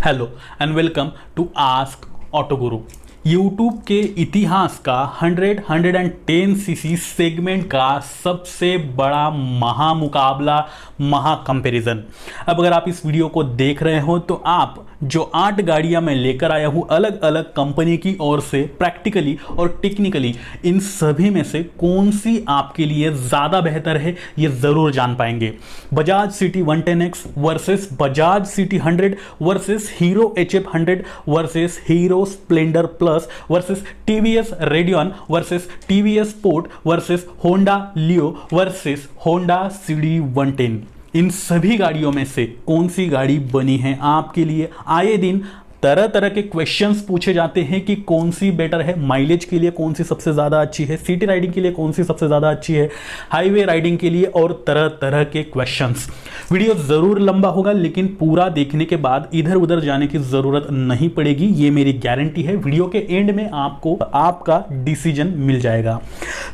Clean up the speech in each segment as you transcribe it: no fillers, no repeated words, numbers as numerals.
Hello and welcome to Ask Auto Guru. YouTube के इतिहास का 110 सीसी सेगमेंट का सबसे बड़ा महामुकाबला, महा कंपैरिजन। अब अगर आप इस वीडियो को देख रहे हो तो आप जो 8 गाड़ियां मैं लेकर आया हूं अलग अलग कंपनी की ओर से, प्रैक्टिकली और टेक्निकली, इन सभी में से कौन सी आपके लिए ज्यादा बेहतर है ये जरूर जान पाएंगे। Bajaj CT 110X versus Bajaj CT 100 versus Hero HF 100 versus Hero Splendor plus versus TVS Radeon versus TVS Sport versus Honda Livo versus Honda CD 110। इन सभी गाड़ियों में से कौन सी गाड़ी बनी है आपके लिए। आए दिन तरह तरह के क्वेश्चंस पूछे जाते हैं कि कौन सी बेटर है, माइलेज के लिए कौन सी सबसे ज्यादा अच्छी है, सिटी राइडिंग के लिए कौन सी सबसे ज्यादा अच्छी है, हाईवे राइडिंग के लिए, और तरह तरह के क्वेश्चंस। वीडियो जरूर लंबा होगा लेकिन पूरा देखने के बाद इधर उधर जाने की जरूरत नहीं पड़ेगी, ये मेरी गारंटी है। वीडियो के एंड में आपको आपका डिसीजन मिल जाएगा।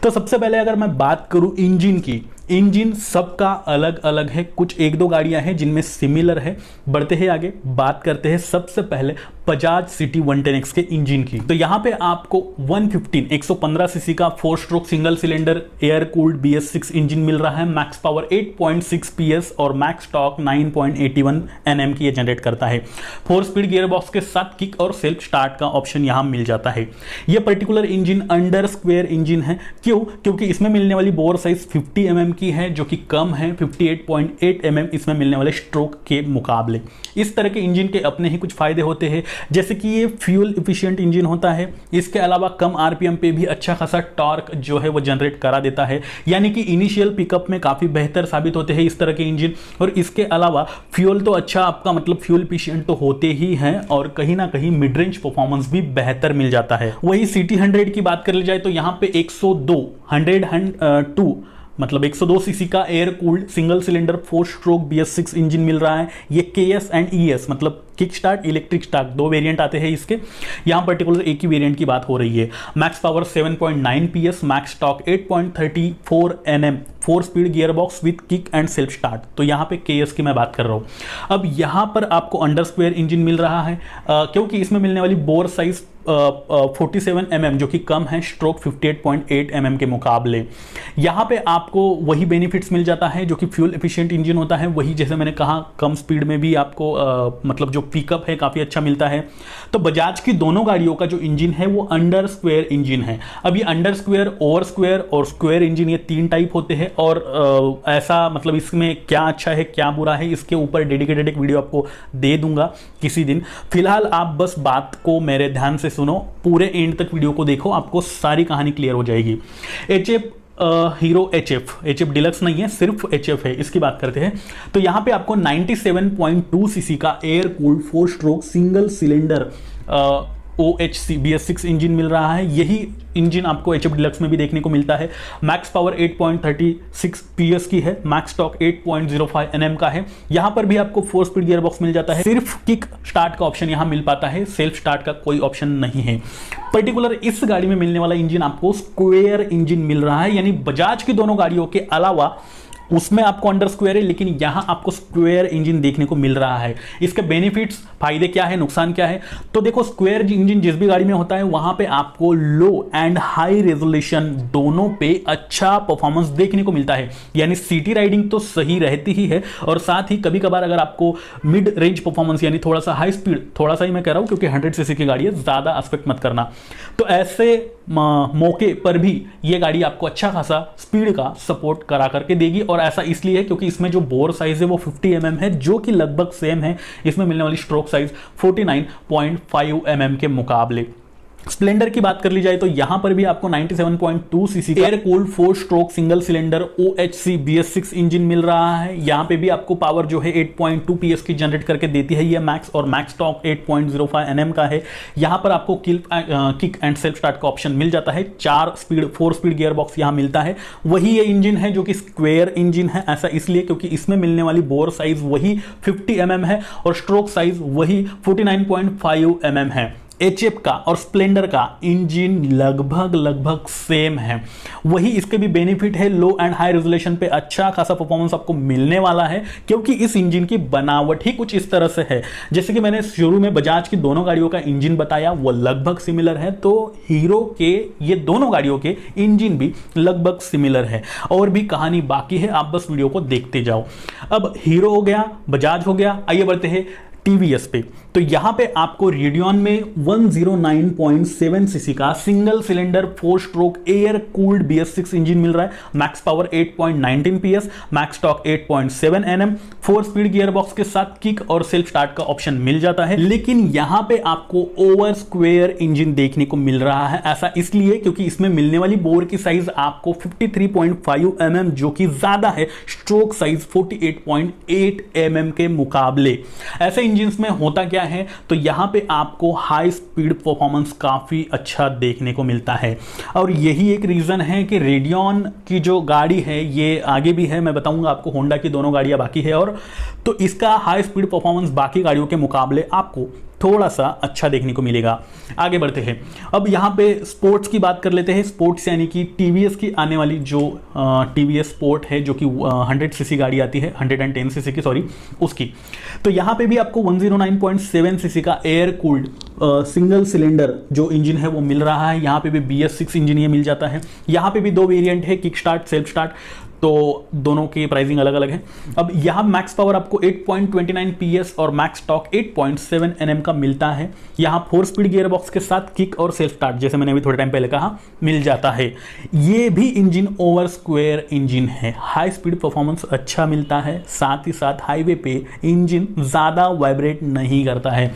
तो सबसे पहले अगर मैं बात करूं इंजन की, इंजन सबका अलग अलग है। कुछ एक दो गाड़ियां हैं जिनमें सिमिलर है। बढ़ते हैं आगे, बात करते हैं सबसे पहले बजाज सिटी 110X के इंजन की। तो यहां पे आपको 115 सीसी का 4 stroke single cylinder air cooled BS6 engine मिल रहा है। मैक्स पावर 8.6 PS और मैक्स टॉर्क 9.81 Nm की ये जनरेट करता है। 4 स्पीड गियर बॉक्स के साथ किक और सेल्फ स्टार्ट का ऑप्शन यहां मिल जाता है। यह particular engine under square engine है। क्यों? क्योंकि इसमें मिलने वाली बोर साइज 50 mm की है, जो कि कम है 58.8 mm इसमें मिलने वाले स्ट्रोक के मुकाबले। इस तरह के इंजन के अपने ही कुछ फायदे होते हैं, जैसे कि ये फ्यूल इफिशिएंट इंजन होता है। इसके अलावा कम आरपीएम पे भी अच्छा खासा टॉर्क जो है वो जनरेट करा देता है, यानी कि इनिशियल पिकअप में काफी बेहतर साबित होते हैं इस तरह के इंजन। और इसके अलावा फ्यूल तो अच्छा आपका मतलब फ्यूल इफिशिएंट तो होते ही हैं, और कहीं ना कहीं मिड रेंज परफॉर्मेंस भी बेहतर मिल जाता है। वही सिटी 100 की बात कर ली जाए तो यहाँ पे 102 मतलब 102 सीसी का air cooled single cylinder 4 stroke BS6 engine मिल रहा है। ये KS एंड ES मतलब kick start, electric start, 2 variant आते हैं इसके। यहां पर्टिकुलर एक ही वेरिएंट की बात हो रही है। Max power 7.9 PS, max torque 8.34 Nm, 4 speed gear box with kick and self start. तो यहां पे KS की मैं बात कर रहा हूं। अब यहां पर आपको अंडर स्क्वायर इंजन मिल रहा है, क्योंकि इसमें मिलने वाली बोर साइज 47 mm जो कि कम है स्ट्रोक 58.8 mm के मुकाबले। यहां पे आपको वही बेनिफिट्स मिल जाता है जो कि फ्यूल एफिशिएंट इंजन होता है। वही जैसे मैंने कहा, कम स्पीड में भी आपको मतलब जो पिकअप है काफी अच्छा मिलता है। तो बजाज की दोनों गाड़ियों का जो इंजन है वो अंडर स्क्वायर इंजन है। अब ये अंडर स्क्वायर, ओवर स्क्वायर और स्क्वायर इंजन, ये 3 टाइप होते हैं। और ऐसा मतलब इसमें क्या अच्छा है क्या बुरा है, इसके ऊपर डेडिकेटेड एक वीडियो आपको दे दूंगा किसी दिन। फिलहाल आप बस बात को मेरे ध्यान से सुनो, पूरे एंड तक वीडियो को देखो, आपको सारी कहानी क्लियर हो जाएगी। HF हीरो HF डिलक्स नहीं है, सिर्फ HF है, इसकी बात करते हैं। तो यहां पे आपको 97.2 सीसी का air cooled 4 stroke single cylinder OHC BS6 engine मिल रहा है। यही इंजन आपको HF डिलक्स में भी देखने को मिलता है। मैक्स पावर 8.36 PS की है, मैक्स टॉर्क 8.05 Nm का है। यहां पर भी आपको 4 स्पीड गियर बॉक्स मिल जाता है। सिर्फ किक स्टार्ट का ऑप्शन यहां मिल पाता है, सेल्फ स्टार्ट का कोई ऑप्शन नहीं है। पर्टिकुलर इस गाड़ी में मिलने वाला इंजन आपको स्क्वायर इंजन मिल रहा है, यानी बजाज की दोनों गाड़ियों के अलावा उसमें आपको अंडर स्क्वायर है, लेकिन यहां आपको स्क्वायर इंजन देखने को मिल रहा है। इसके बेनिफिट्स, फायदे क्या है, नुकसान क्या है? तो देखो, स्क्वायर इंजन जिस भी गाड़ी में होता है वहां पे आपको लो एंड हाई रेजोल्यूशन दोनों पे अच्छा परफॉर्मेंस देखने को मिलता है, यानी सिटी राइडिंग तो सही रहती ही है, और साथ ही कभी कभार अगर आपको मिड रेंज परफॉर्मेंस यानी थोड़ा सा हाई स्पीड, थोड़ा सा ही मैं कह रहा हूं क्योंकि 100 सीसी की गाड़ी है, ज्यादा एक्सपेक्ट मत करना, तो ऐसे मौके पर भी ये गाड़ी आपको अच्छा खासा स्पीड का सपोर्ट करा करके देगी। और ऐसा इसलिए है क्योंकि इसमें जो बोर साइज है वो 50 mm है, जो कि लगभग सेम है इसमें मिलने वाली स्ट्रोक साइज 49.5 mm के मुकाबले। स्प्लेंडर की बात कर ली जाए तो यहां पर भी आपको 97.2 cc air cooled 4 stroke single cylinder OHC BS6 engine मिल रहा है। यहां पे भी आपको पावर जो है 8.2 PS की जनरेट करके देती है ये मैक्स, और मैक्स टॉर्क 8.05 Nm का है। यहां पर आपको किक एंड सेल्फ स्टार्ट का ऑप्शन मिल जाता है। 4 स्पीड गियर बॉक्स यहां मिलता है। वही ये इंजन है जो कि स्क्वायर इंजन है, ऐसा इसलिए क्योंकि इसमें मिलने वाली बोर साइज वही 50 mm है और स्ट्रोक साइज वही 49.5 mm है। HF का और स्प्लेंडर का इंजन लगभग सेम है। वही इसके भी बेनिफिट है, लो एंड हाई रेजोल्यूशन पे अच्छा खासा परफॉर्मेंस आपको मिलने वाला है, क्योंकि इस इंजन की बनावट ही कुछ इस तरह से है। जैसे कि मैंने शुरू में बजाज की दोनों गाड़ियों का इंजन बताया, वो लगभग सिमिलर है, तो हीरो के ये दोनों गाड़ियों के इंजन भी लगभग सिमिलर है। और भी कहानी बाकी है, आप बस वीडियो को देखते जाओ। अब हीरो हो गया, बजाज हो गया, आइए बढ़ते हैं टीवीएस पे। तो यहां पे आपको रेडियन में 109.7 सीसी का single cylinder 4 stroke air cooled BS6 engine मिल रहा है। Max power 8.19 PS, max torque 8.7 Nm, 4 speed gear box के साथ किक और सेल्फ स्टार्ट का ऑप्शन मिल जाता है। लेकिन यहां पे आपको ओवर स्क्वेयर इंजन देखने को मिल रहा है। ऐसा इसलिए क्योंकि इसमें मिलने वाली बोर की साइज आपको 53.5 mm, जो कि ज्यादा है स्ट्रोक साइज 48.8 mm के मुकाबले। ऐसे इंजन में होता क्या है, तो यहां पे आपको हाई स्पीड परफॉर्मेंस काफी अच्छा देखने को मिलता है। और यही एक रीजन है कि रेडियन की जो गाड़ी है, ये आगे भी है, मैं बताऊंगा आपको, होंडा की दोनों गाड़ियां बाकी है, और तो इसका हाई स्पीड परफॉर्मेंस बाकी गाड़ियों के मुकाबले आपको थोड़ा सा अच्छा देखने को मिलेगा। आगे बढ़ते हैं, अब यहां पे स्पोर्ट्स की बात कर लेते हैं। स्पोर्ट्स यानी कि टीवीएस की आने वाली जो टीवीएस स्पोर्ट है, जो कि 100 सीसी गाड़ी आती है, 110 सीसी की, सॉरी, उसकी। तो यहां पे भी आपको 109.7 सीसी का एयर कूल्ड सिंगल सिलेंडर जो इंजन है वो मिल रहा है। यहां पे भी BS6 इंजन ये मिल जाता है। यहां पे भी दो वेरिएंट है, किक स्टार्ट, सेल्फ स्टार्ट, तो दोनों की प्राइसिंग अलग अलग है। अब यहां मैक्स पावर आपको 8.29 PS और मैक्स टॉर्क 8.7 Nm का मिलता है। यहां 4 स्पीड गियर बॉक्स के साथ किक और सेल्फ स्टार्ट, जैसे मैंने अभी थोड़े टाइम पहले कहा, मिल जाता है। ये भी इंजन ओवर स्क्वायर इंजन है, हाई स्पीड परफॉर्मेंस अच्छा मिलता है, साथ ही साथ हाईवे पे इंजन ज्यादा वाइब्रेट नहीं करता है।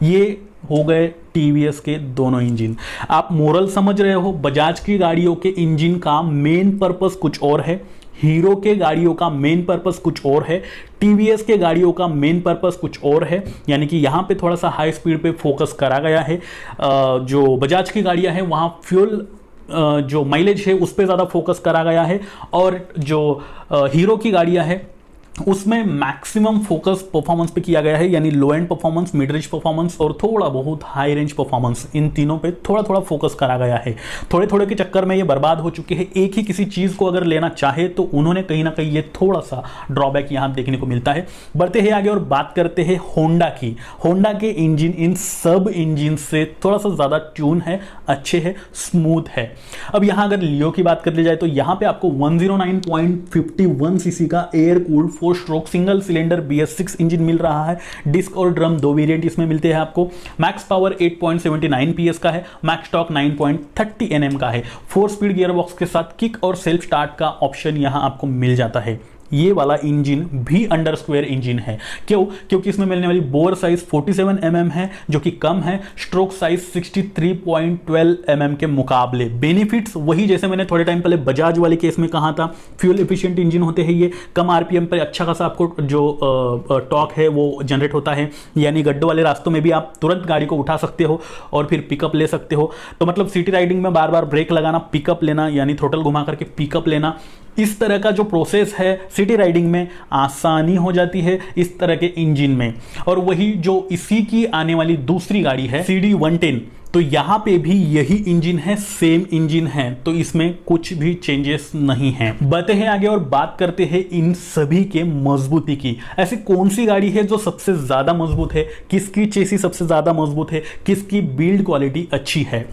ये हो गए टीवीएस के दोनों इंजन। आप मोरल समझ रहे हो, बजाज की गाड़ियों के इंजन का मेन पर्पस कुछ और है, हीरो के गाड़ियों का मेन पर्पस कुछ और है, टीवीएस के गाड़ियों का मेन पर्पस कुछ और है। यानी कि यहाँ पे थोड़ा सा हाई स्पीड पे फोकस करा गया है। जो बजाज की गाड़ियां हैं वहाँ फ्यूल जो माइलेज है उस पर ज़्यादा फोकस करा गया है, और जो हीरो की गाड़ियां हैं उसमें मैक्सिमम फोकस परफॉर्मेंस पे किया गया है। यानी low and performance, mid range performance और थोड़ा बहुत हाई रेंज परफॉर्मेंस, इन तीनों पे थोड़ा थोड़ा फोकस करा गया है। थोड़े थोड़े के चक्कर में ये बर्बाद हो चुके हैं। एक ही किसी चीज को अगर लेना चाहे तो उन्होंने कहीं ना कहीं ये थोड़ा सा ड्रॉबैक यहां देखने को मिलता है। बढ़ते हैं आगे और बात करते हैं होंडा की। होंडा के इंजन इन सब इंजन से थोड़ा सा ज्यादा ट्यून है, अच्छे है, स्मूथ है। अब यहां अगर लियो की बात कर ली जाए तो यहां पे आपको 109.51 सीसी का air cooled 4 stroke single cylinder BS6 engine मिल रहा है। डिस्क और ड्रम दो वेरिएंट इसमें मिलते हैं आपको। मैक्स पावर 8.79 PS का है, मैक्स टॉर्क 9.30 Nm का है। 4 स्पीड गियर बॉक्स के साथ किक और सेल्फ स्टार्ट का ऑप्शन यहां आपको मिल जाता है। ये वाला इंजन भी अंडर स्क्वायर इंजन है। क्यों? क्योंकि इसमें मिलने वाली बोर साइज 47 mm है, जो कि कम है स्ट्रोक साइज 63.12 mm के मुकाबले। बेनिफिट्स वही जैसे मैंने थोड़े टाइम पहले बजाज वाले केस में कहा था, फ्यूल एफिशिएंट इंजन होते हैं ये, कम आरपीएम पर अच्छा खासा आपको जो टॉर्क है वो जनरेट होता है। यानी गड्ढों वाले रास्तों में भी आप तुरंत गाड़ी को उठा सकते हो और फिर पिकअप ले सकते हो। तो मतलब सिटी राइडिंग में बार बार ब्रेक लगाना, पिकअप लेना, यानी थ्रोटल घुमा करके पिकअप लेना, इस तरह का जो प्रोसेस है सिटी राइडिंग में आसानी हो जाती है इस तरह के इंजन में। और वही जो इसी की आने वाली दूसरी गाड़ी है CD110, तो यहां पे भी यही इंजन है, सेम इंजन है, तो इसमें कुछ भी चेंजेस नहीं है। बढ़ते हैं आगे और बात करते हैं इन सभी के मजबूती की। ऐसी कौन सी गाड़ी है जो सबसे ज्यादा मजबूत है, किसकी चेसी सबसे ज्यादा मजबूत है, किसकी बिल्ड क्वालिटी अच्छी है।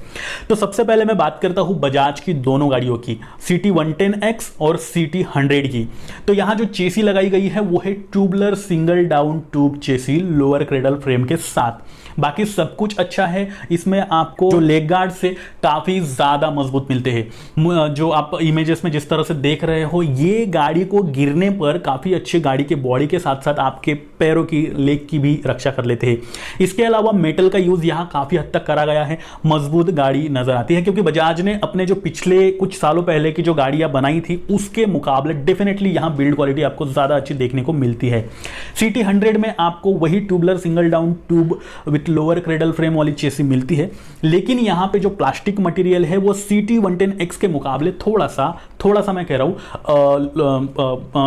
तो सबसे पहले मैं बात करता हूं बजाज की दोनों गाड़ियों की, CT110X और CT100 की। तो यहां जो चेसी लगाई गई है वो है tubular single down tube chassis lower cradle frame के साथ। बाकी सब कुछ अच्छा है। इसमें आपको जो लेग गार्ड से काफी ज्यादा मजबूत मिलते हैं। जो आप इमेजेस में जिस तरह से देख रहे हो, ये गाड़ी को गिरने पर काफी अच्छे गाड़ी के बॉडी के साथ साथ आपके पैरों की, लेग की भी रक्षा कर लेते हैं। इसके अलावा मेटल का यूज यहां काफी हद तक करा गया है, मजबूत गाड़ी नजर आती है। क्योंकि बजाज ने अपने जो पिछले कुछ सालों पहले की जो गाड़ियां बनाई थी उसके मुकाबले डेफिनेटली यहां बिल्ड क्वालिटी आपको ज्यादा अच्छी देखने को मिलती है। CT100 में आपको वही tubular single down tube with lower cradle frame वाली चेसी मिलती है। लेकिन यहाँ पे जो प्लास्टिक मटेरियल है वो CT110X के मुकाबले थोड़ा सा मैं कह रहा हूँ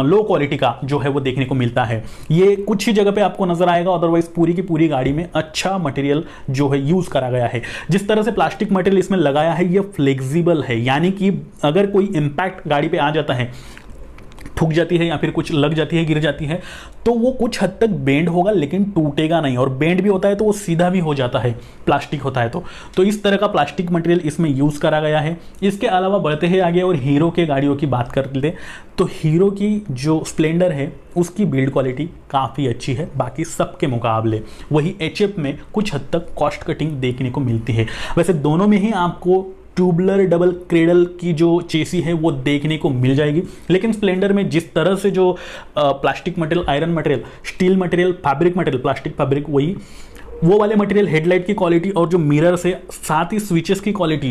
लो क्वालिटी का जो है वो देखने को मिलता है। ये कुछ ही जगह पे आपको नजर आएगा, अदरवाइज पूरी की पूरी गाड़ी में अच्छा मटेरियल जो है यूज करा गया है। जिस तरह से प्लास्टिक मटेरियल इसमें लगाया है ये फ्लेक्सिबल है, यानी कि अगर कोई इंपैक्ट गाड़ी पे आ जाता है, ठुक जाती है या फिर कुछ लग जाती है, गिर जाती है, तो वो कुछ हद तक बेंड होगा लेकिन टूटेगा नहीं, और बेंड भी होता है तो वो सीधा भी हो जाता है, प्लास्टिक होता है तो इस तरह का प्लास्टिक मटेरियल इसमें यूज करा गया है। इसके अलावा बढ़ते हैं आगे और हीरो के गाड़ियों की बात कर लेते, तो हीरो की जो स्प्लेंडर है उसकी बिल्ड क्वालिटी काफ़ी अच्छी है बाकी सबके मुकाबले। वही HF में कुछ हद तक कॉस्ट कटिंग देखने को मिलती है। वैसे दोनों में ही आपको ट्यूबलर डबल क्रेडल की जो चेसी है वो देखने को मिल जाएगी, लेकिन स्प्लेंडर में जिस तरह से जो plastic material, iron material, steel material, fabric material, plastic fabric, वही वो वाले मटेरियल, हेडलाइट की क्वालिटी और जो मिरर से साथ ही स्विचेस की क्वालिटी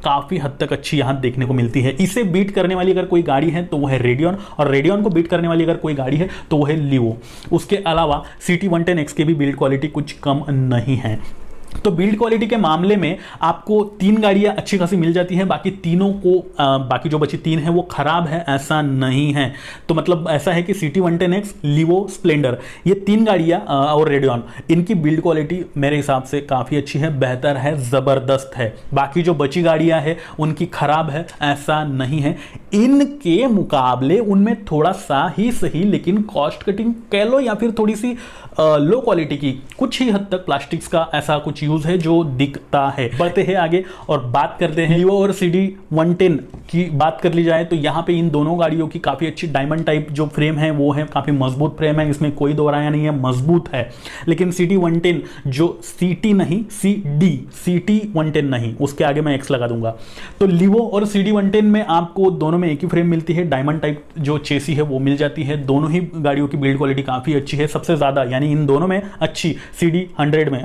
काफ़ी हद तक अच्छी यहाँ देखने को मिलती है। इसे बीट करने वाली अगर कोई गाड़ी है तो वो है रेडियन, और रेडियन को बीट करने वाली अगर कोई गाड़ी है तो वो है लिवो। उसके अलावा CT110X की भी बिल्ड क्वालिटी कुछ कम नहीं है। तो बिल्ड क्वालिटी के मामले में आपको 3 गाड़ियां अच्छी खासी मिल जाती हैं, बाकी तीनों को बाकी जो बची 3 हैं वो खराब है ऐसा नहीं है। तो मतलब ऐसा है कि CT110X, लिवो, स्प्लेंडर, ये 3 गाड़ियां और रेडियन, इनकी बिल्ड क्वालिटी मेरे हिसाब से काफ़ी अच्छी है, बेहतर है, ज़बरदस्त है। बाकी जो बची गाड़ियां हैं उनकी खराब है ऐसा नहीं है। इनके मुकाबले उनमें थोड़ा सा ही सही लेकिन कॉस्ट कटिंग कह लो या फिर थोड़ी सी लो क्वालिटी की, कुछ ही हद तक प्लास्टिक्स का ऐसा कुछ यूज है जो दिखता है। बढ़ते हैं आगे और बात करते हैं लिवो और CD110 की बात कर ली जाए तो यहाँ पे इन दोनों गाड़ियों की काफ़ी अच्छी डायमंड टाइप जो फ्रेम है वो है, काफ़ी मजबूत फ्रेम है, इसमें कोई दो राय नहीं है, मजबूत है। लेकिन CD110 जो CT नहीं, CT110 नहीं, उसके आगे मैं X लगा दूंगा। तो लिवो और CD110 में आपको दोनों में एक ही फ्रेम मिलती है, डायमंड टाइप जो चेसी है वो मिल जाती है। दोनों ही गाड़ियों की बिल्ड क्वालिटी काफ़ी अच्छी है, सबसे ज़्यादा यानी इन दोनों में अच्छी CD100 में,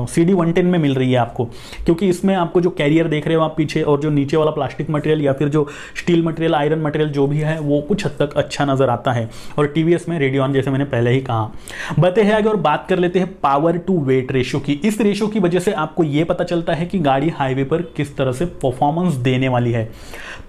CD110 में मिल रही है आपको, क्योंकि इसमें आपको जो कैरियर देख रहे हो आप पीछे और जो नीचे वाला प्लास्टिक मटेरियल या फिर जो स्टील मटेरियल, आयरन मटेरियल जो भी है वो कुछ हद तक अच्छा नजर आता है। और TVS में रेडियन जैसे मैंने पहले ही कहा। बढ़ते हैं आगे और बात कर लेते हैं पावर टू वेट रेशियो की। इस रेशियो की वजह से आपको यह पता चलता है कि गाड़ी हाईवे पर किस तरह से परफॉर्मेंस देने वाली है।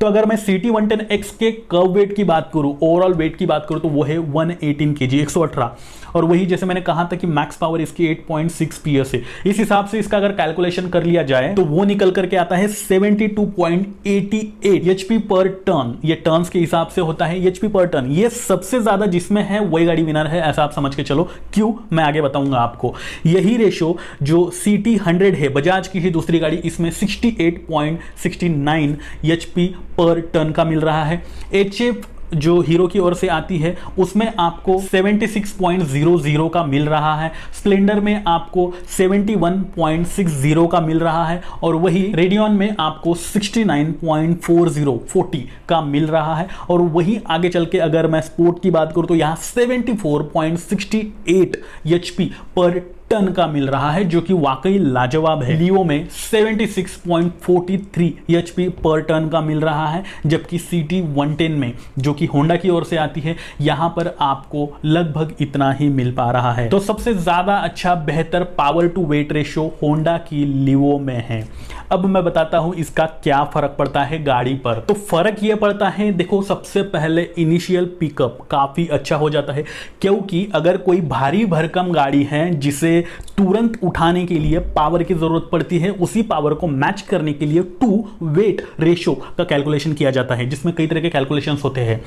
तो अगर मैं CT110X के कर्व वेट की बात करूं, ओवरऑल वेट की बात करूं तो वो है 118 kg, 118, और वही जैसे मैंने कहा था कि मैक्स पावर इसकी 8.6 PS है। इस हिसाब से इसका अगर कैलकुलेशन कर लिया जाए तो वो निकल करके आता है 72.88 HP पर टर्न। ये टर्न्स के हिसाब से होता है, HP पर टर्न। ये सबसे ज्यादा जिसमें है वही गाड़ी विनर है, ऐसा आप समझ के चलो। क्यों, मैं आगे बताऊंगा आपको। यही रेशो जो CT100 है, बजाज की ही दूसरी गाड़ी, इसमें 68.69 HP पर टर्न का मिल रहा है। HF जो हीरो की ओर से आती है उसमें आपको 76.00 का मिल रहा है। स्प्लेंडर में आपको 71.60 का मिल रहा है, और वही रेडियन में आपको 69.40 का मिल रहा है। और वही आगे चल के अगर मैं स्पोर्ट की बात करूं तो यहाँ 74.68 HP पर टन का मिल रहा है, जो कि वाकई लाजवाब है। लियो में 76.43 HP पर टन का मिल रहा है, जबकि CT110 में जो कि होंडा की ओर से आती है यहां पर आपको लगभग इतना ही मिल पा रहा है। तो सबसे ज्यादा अच्छा बेहतर power to weight ratio Honda की लियो में है। अब मैं बताता हूं इसका क्या फर्क पड़ता है गाड़ी पर। तो फर्क यह पड़ता है, देखो सबसे पहले इनिशियल पिकअप काफी अच्छा हो जाता है, क्योंकि अगर कोई भारी भरकम गाड़ी है जिसे तुरंत उठाने के लिए पावर की जरूरत पड़ती है, उसी पावर को मैच करने के लिए टू वेट रेशियो का कैलकुलेशन किया जाता है, जिसमें कई तरह के कैलकुलेशंस होते हैं।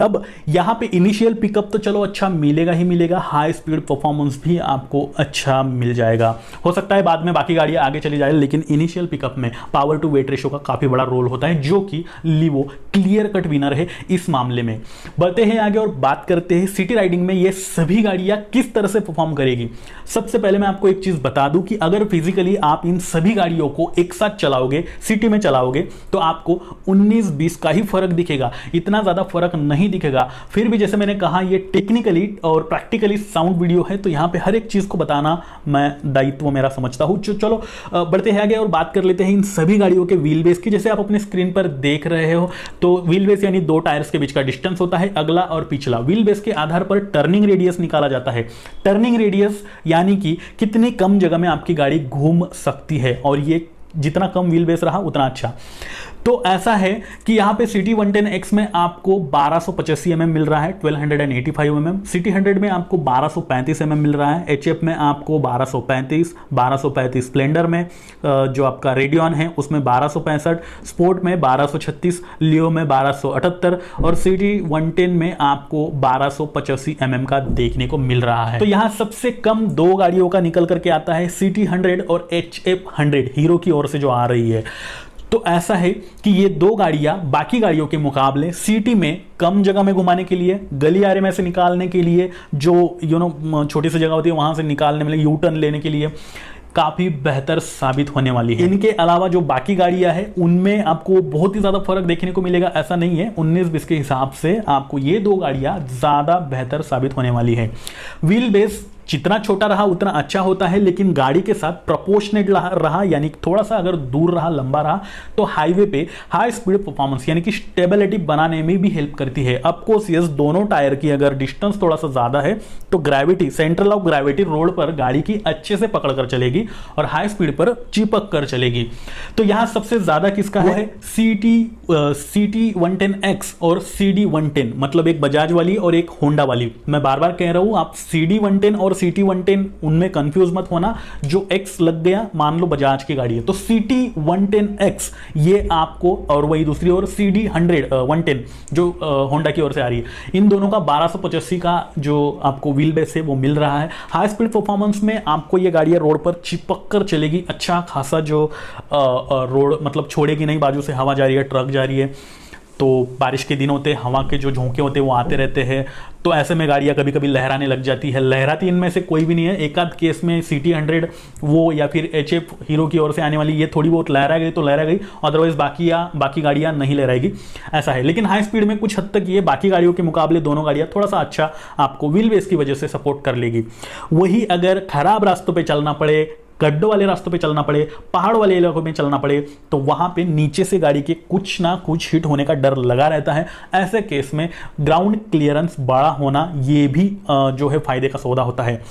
अब यहां पे इनिशियल पिकअप तो चलो अच्छा मिलेगा ही मिलेगा, हाई स्पीड परफॉर्मेंस भी आपको अच्छा मिल जाएगा। हो सकता है बाद में बाकी गाड़ियां आगे चली जाए, लेकिन इनिशियल पिकअप में पावर टू वेट रेशियो का काफी बड़ा रोल होता है, जो कि लिवो क्लियर कट विनर है इस मामले में। बढ़ते हैं आगे और बात करते हैं सिटी राइडिंग में ये सभी गाड़ियां किस तरह से परफॉर्म करेगी। सबसे पहले मैं आपको एक चीज बता दूं कि अगर फिजिकली आप इन सभी गाड़ियों को एक साथ चलाओगे, सिटी में चलाओगे, तो आपको 19-20 का ही फर्क दिखेगा, इतना ज्यादा फर्क नहीं दिखेगा। फिर भी जैसे मैंने कहा ये टेक्निकली और प्रैक्टिकली साउंड वीडियो है, तो यहां पे हर एक चीज को बताना मैं दायित्व मेरा समझता हूं। चलो बढ़ते हैं आगे और बात कर लेते हैं इन सभी गाड़ियों के व्हील बेस की। जैसे आप अपने स्क्रीन पर देख रहे हो, तो व्हील बेस यानी दो टायर्स के बीच का डिस्टेंस होता है, अगला और पिछला। व्हील बेस के आधार पर टर्निंग रेडियस निकाला जाता है। टर्निंग रेडियस यानी कि कितनी कम जगह में आपकी गाड़ी घूम सकती है, और ये जितना कम व्हील बेस रहा उतना अच्छा। तो ऐसा है कि यहाँ पे सिटी 110X में आपको 1285 mm मिल रहा है, 1285 mm। सिटी 100 में आपको 1235 mm मिल रहा है, HF में आपको 1235 स्प्लेंडर में जो आपका रेडियन है उसमें 1265, स्पोर्ट में 1236, लियो में 1278 और सिटी 110 में आपको 1285 mm का देखने को मिल रहा है। तो यहाँ सबसे कम दो गाड़ियों का निकल करके आता है सिटी 100 और HF 100 हीरो की ओर से जो आ रही है। तो ऐसा है कि ये दो गाड़ियां बाकी गाड़ियों के मुकाबले सिटी में कम जगह में घुमाने के लिए, गलियारे में से निकालने के लिए, जो छोटी सी जगह होती है वहां से निकालने में, यू टर्न लेने के लिए काफी बेहतर साबित होने वाली है। इनके अलावा जो बाकी गाड़ियां हैं उनमें आपको बहुत ही ज्यादा फर्क देखने को मिलेगा ऐसा नहीं है, 19-20 के हिसाब से आपको ये दो गाड़ियां ज्यादा बेहतर साबित होने वाली है। व्हील बेस जितना छोटा रहा उतना अच्छा होता है, लेकिन गाड़ी के साथ प्रोपोर्शनेट रहा, यानी थोड़ा सा अगर दूर रहा, लंबा रहा, तो हाईवे पे हाई स्पीड परफॉर्मेंस यानी कि स्टेबिलिटी बनाने में भी हेल्प करती है। ऑफ कोर्स यस, दोनों टायर की अगर डिस्टेंस थोड़ा सा ज्यादा है तो gravity, central of gravity road पर गाड़ी की अच्छे से पकड़ कर चलेगी और हाई स्पीड पर चिपक कर चलेगी। तो यहां सबसे ज्यादा किसका है? सिटी 110X और CD 110, मतलब एक बजाज वाली और एक होंडा वाली। मैं बार बार कह रहा हूं, आप CD 110 और सिटी 110 उनमें कंफ्यूज मत होना। जो X लग गया मान लो बजाज की गाड़ी है तो सिटी 110X ये आपको, और वही दूसरी ओर CD 110 जो होंडा की ओर से आ रही है, इन दोनों का 1285 का जो आपको व्हील बेस है वो मिल रहा है। हाई स्पीड परफॉर्मेंस में आपको ये गाड़ियां रोड पर चिपक कर चलेगी, अच्छा खासा जो रोड मतलब छोड़ेगी नहीं, बाजू से हवा जा रही है, ट्रक जा रही है, तो बारिश के दिन होते हैं, हवा के जो झोंके होते हैं वो आते रहते हैं, तो ऐसे में गाड़ियां कभी कभी लहराने लग जाती है। लहराती इनमें से कोई भी नहीं है, एक आध केस में सिटी 100 वो या फिर HF हीरो की ओर से आने वाली ये थोड़ी बहुत लहरा गई तो लहरा गई, अदरवाइज बाकी गाड़ियां नहीं लहराएगी, ऐसा है। लेकिन हाई स्पीड में कुछ हद तक ये बाकी गाड़ियों के मुकाबले दोनों गाड़ियां थोड़ा सा अच्छा आपको व्हील बेस की वजह से सपोर्ट कर लेगी। वही अगर खराब रास्तों पर चलना पड़े, गड्ढों वाले रास्तों पे चलना पड़े, पहाड़ वाले इलाकों में चलना पड़े, तो वहां पे नीचे से गाड़ी के कुछ ना कुछ हिट होने का डर लगा रहता है। ऐसे केस में ग्राउंड क्लियरेंस बड़ा होना ये भी जो है फायदे का सौदा होता है।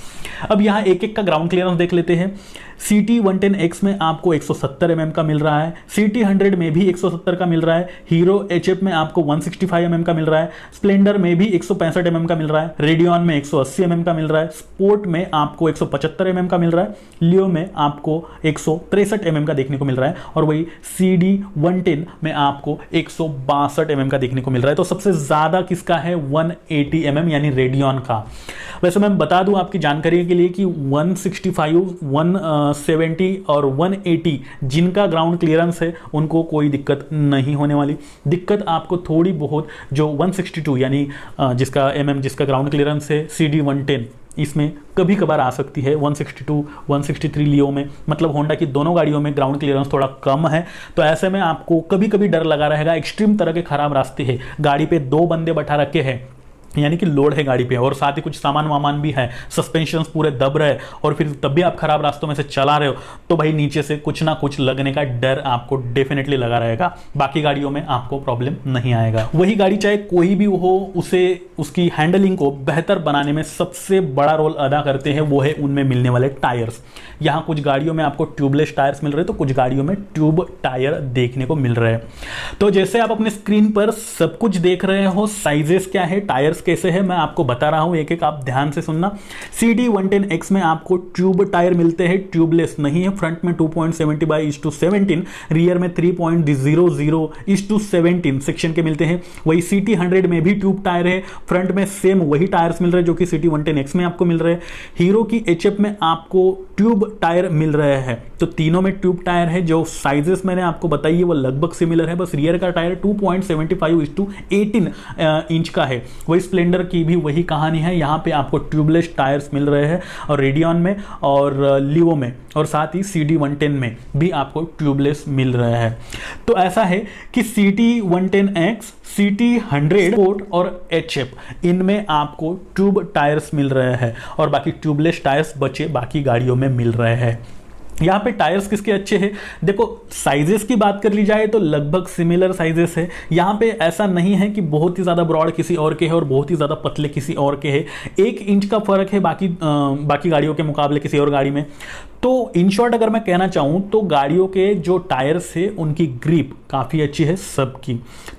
अब यहाँ एक एक का ग्राउंड क्लियरेंस देख लेते हैं। सिटी 110X में आपको 170 mm का मिल रहा है, सिटी 100 में भी 170 का मिल रहा है, हीरो HF में आपको 165 mm का मिल रहा है, स्प्लेंडर में भी 165 mm का मिल रहा है, रेडियन में 180 mm का मिल रहा है, स्पोर्ट में आपको 175 mm का मिल रहा है, लियो में आपको 163 mm का देखने को मिल रहा है, और वही CD 110 में आपको 162 mm का देखने को मिल रहा है। तो सबसे ज्यादा किसका है? 180 mm यानी रेडियन का। वैसे मैं बता दूं आपकी जानकारी के लिए कि 165, 170 और 180 जिनका ग्राउंड क्लियरेंस है उनको कोई दिक्कत नहीं होने वाली। दिक्कत आपको थोड़ी बहुत जो 162 यानी जिसका ग्राउंड क्लियरेंस है CD 110 इसमें कभी कभार आ सकती है। 162, 163 लियो में, मतलब होंडा की दोनों गाड़ियों में ग्राउंड क्लियरेंस थोड़ा कम है, तो ऐसे में आपको कभी कभी डर लगा रहेगा। एक्सट्रीम तरह के खराब रास्ते हैं, गाड़ी पे 2 बंदे बैठा रखे हैं, यानी कि लोड है गाड़ी पे, और साथ ही कुछ सामान वामान भी है, सस्पेंशन पूरे दब रहे, और फिर तब भी आप खराब रास्तों में से चला रहे हो, तो भाई नीचे से कुछ ना कुछ लगने का डर आपको डेफिनेटली लगा रहेगा। बाकी गाड़ियों में आपको प्रॉब्लम नहीं आएगा। वही गाड़ी चाहे कोई भी हो, उसे उसकी हैंडलिंग को बेहतर बनाने में सबसे बड़ा रोल अदा करते हैं वो है उनमें मिलने वाले टायर्स। यहाँ कुछ गाड़ियों में आपको ट्यूबलेस टायर्स मिल रहे हैं, तो कुछ गाड़ियों में ट्यूब टायर देखने को मिल रहे हैं। तो जैसे आप अपने स्क्रीन पर सब कुछ देख रहे हो, साइजेस क्या है, टायर्स कैसे है, मैं आपको बता रहा हूं, एक एक आप ध्यान से सुनना। CD 110X में आपको ट्यूब टायर मिलते हैं, ट्यूबलेस नहीं है। फ्रंट में 2.75:17, रियर में 3.00:17 सेक्शन के मिलते हैं। वही सिटी 100 में भी ट्यूब टायर है, फ्रंट में सेम वही टायर्स मिल रहे हैं जो कि सिटी 110X में आपको मिल रहे हैं। हीरो की HF में आपको ट्यूब टायर मिल रहे हैं, तो तीनों में ट्यूब टायर है। जो साइजेस मैंने आपको बताई है वो लगभग सिमिलर है, बस रियर का टायर 2.75:18 इंच का है। वही स्प्लेंडर की भी वही कहानी है, यहाँ पे आपको ट्यूबलेस टायर्स मिल रहे हैं, और रेडियन में और लियो में, और साथ ही CD 110 में भी आपको ट्यूबलेस मिल रहे हैं। तो ऐसा है कि सिटी 110X, सिटी 100 स्पोर्ट और HF इनमें आपको ट्यूब टायर्स मिल रहे हैं, और बाकी ट्यूबलेस टायर्स बचे बाकी गाड़ियों में मिल रहे हैं। यहाँ पे टायर्स किसके अच्छे हैं, देखो साइजेस की बात कर ली जाए तो लगभग सिमिलर साइजेस है। यहाँ पे ऐसा नहीं है कि बहुत ही ज़्यादा ब्रॉड किसी और के है और बहुत ही ज़्यादा पतले किसी और के है, 1 इंच का फर्क है बाकी गाड़ियों के मुकाबले किसी और गाड़ी में। तो इन शॉर्ट अगर मैं कहना चाहूँ तो गाड़ियों के जो टायर्स है उनकी ग्रिप काफ़ी अच्छी है सबकी,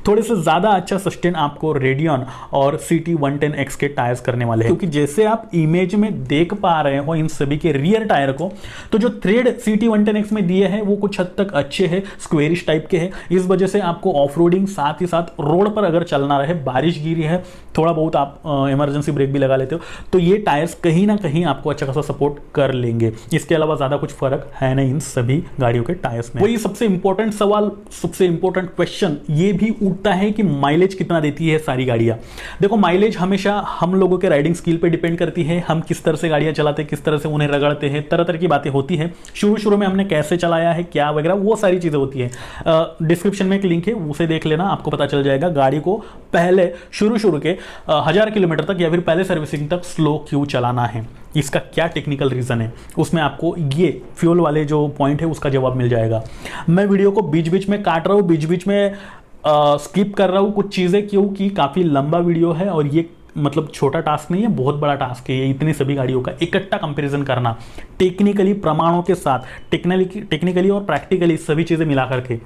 थोड़े से ज़्यादा अच्छा सस्टेन आपको रेडियन और CT110X के टायर्स करने वाले हैं, क्योंकि जैसे आप इमेज में देख पा रहे हो इन सभी के रियर टायर को, तो जो थ्रेड CT110X में दिए हैं वो कुछ हद तक अच्छे हैं, स्क्वेरिश टाइप के हैं। इस वजह से आपको ऑफ रोडिंग साथ ही साथ रोड पर अगर चलना रहे, बारिश गिरी है, थोड़ा बहुत आप इमरजेंसी ब्रेक भी लगा लेते हो, तो ये टायर्स कहीं ना कहीं आपको अच्छा खासा सपोर्ट कर लेंगे। इसके अलावा ज़्यादा कुछ फर्क है नहीं इन सभी गाड़ियों के टायर्स में। वही सबसे इंपॉर्टेंट सवाल, सबसे इंपॉर्टेंट क्वेश्चन ये भी उठता है कि माइलेज कितना देती है सारी गाड़ियां। देखो माइलेज हमेशा हम लोगों के राइडिंग स्किल पे डिपेंड करती है, हम किस तरह से गाड़ियां चलाते हैं, किस तरह से उन्हें रगड़ते हैं, तरह तरह की बातें होती है। शुरू में हमने कैसे चलाया है, क्या वगैरह, वो सारी चीजें होती है। डिस्क्रिप्शन में एक लिंक है, उसे देख लेना, आपको पता चल जाएगा गाड़ी को पहले शुरू के 1000 किलोमीटर तक या फिर पहले सर्विसिंग तक स्लो क्यों चलाना है, इसका क्या टेक्निकल रीज़न है, उसमें आपको ये फ्यूल वाले जो पॉइंट है उसका जवाब मिल जाएगा। मैं वीडियो को बीच बीच में काट रहा हूँ, बीच बीच में स्किप कर रहा हूँ कुछ चीज़ें, क्योंकि काफ़ी लंबा वीडियो है और ये मतलब छोटा टास्क नहीं है, बहुत बड़ा टास्क है ये, इतनी सभी गाड़ियों का इकट्ठा कंपैरिजन करना टेक्निकली, प्रमाणों के साथ, टेक्निकली और प्रैक्टिकली सभी चीज़ें मिला करके।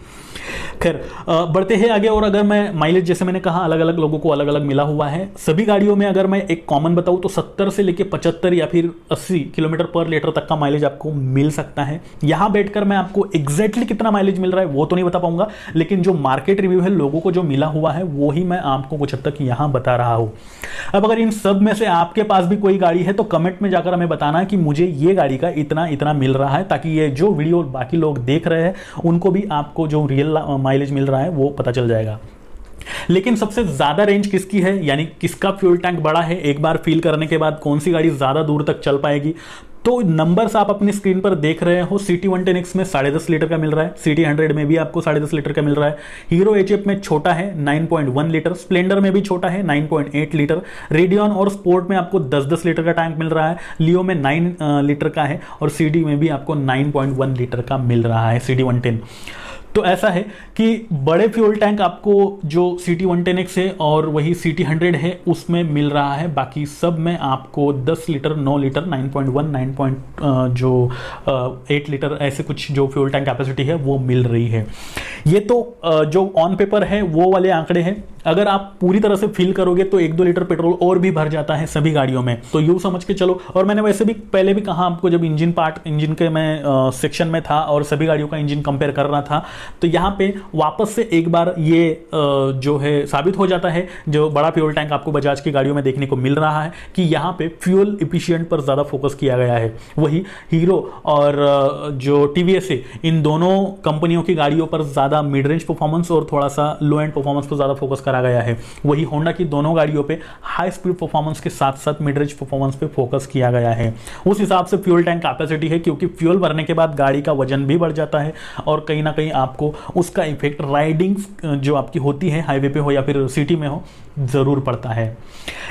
खैर बढ़ते हैं आगे। और अगर मैं माइलेज, जैसे मैंने कहा, अलग अलग लोगों को अलग अलग मिला हुआ है सभी गाड़ियों में। अगर मैं एक कॉमन बताऊं तो 70 से लेके 75 या फिर 80 किलोमीटर पर लीटर तक का माइलेज आपको मिल सकता है। यहां बैठकर मैं आपको एग्जैक्टली कितना माइलेज मिल रहा है वो तो नहीं बता पाऊंगा, लेकिन जो मार्केट रिव्यू है, लोगों को जो मिला हुआ है, वो ही मैं आपको कुछ हद तक यहां बता रहा हूं। अब अगर इन सब में से आपके पास भी कोई गाड़ी है तो कमेंट में जाकर हमें बताना कि मुझे ये गाड़ी का इतना मिल रहा है, ताकि ये जो वीडियो बाकी लोग देख रहे हैं उनको भी आपको जो रियल माइलेज मिल रहा है वो पता चल जाएगा। लेकिन सबसे ज्यादा रेंज किसकी है, यानी किसका फ्यूल टैंक बड़ा है, एक बार फील करने के बाद कौन सी गाड़ी ज्यादा दूर तक चल पाएगी, तो नंबर्स आप अपनी स्क्रीन पर देख रहे हो। CT110X में 10.5 लीटर का मिल रहा है, CT100 में भी आपको 10.5 लीटर का मिल रहा है, हीरो HF में छोटा है 9.1 लीटर, स्प्लेंडर में भी छोटा है 9.8 लीटर, रेडियन और स्पोर्ट में आपको 10-10 लीटर का टैंक मिल रहा है, लियो में 9 लीटर का है और CD में भी आपको 9.1 लीटर का मिल रहा है CT110। तो ऐसा है कि बड़े फ्यूल टैंक आपको जो CT110X है और वही CT100 है उसमें मिल रहा है, बाकी सब में आपको 10 लीटर, 9 लीटर, 9.1, 8 लीटर, ऐसे कुछ जो फ्यूल टैंक कैपेसिटी है वो मिल रही है। ये तो जो ऑन पेपर है वो वाले आंकड़े हैं। अगर आप पूरी तरह से फिल करोगे तो 1-2 लीटर पेट्रोल और भी भर जाता है सभी गाड़ियों में, तो यूँ समझ के चलो। और मैंने वैसे भी पहले भी कहा आपको, जब इंजन के मैं सेक्शन में था और सभी गाड़ियों का इंजन कंपेयर कर रहा था, तो यहाँ पे वापस से एक बार ये जो है साबित हो जाता है, जो बड़ा फ्यूल टैंक आपको बजाज की गाड़ियों में देखने को मिल रहा है, कि यहाँ पे फ्यूल इफिशिएंट पर ज़्यादा फोकस किया गया है। वही हीरो और जो TVS है, इन दोनों कंपनियों की गाड़ियों पर ज़्यादा मिड रेंज परफॉर्मेंस और थोड़ा सा लो एंड परफॉर्मेंस पर ज़्यादा फोकस करा गया है। वही होंडा की दोनों गाड़ियों पे हाई स्पीड परफॉर्मेंस के साथ साथ मिड रेंज परफॉर्मेंस पे फोकस किया गया है। उस हिसाब से फ्यूल टैंक कैपेसिटी है, क्योंकि फ्यूल भरने के बाद गाड़ी का वजन भी बढ़ जाता है और कहीं ना कहीं आपको उसका इफेक्ट राइडिंग जो आपकी होती है, हाईवे पे हो या फिर सिटी में हो, जरूर पड़ता है।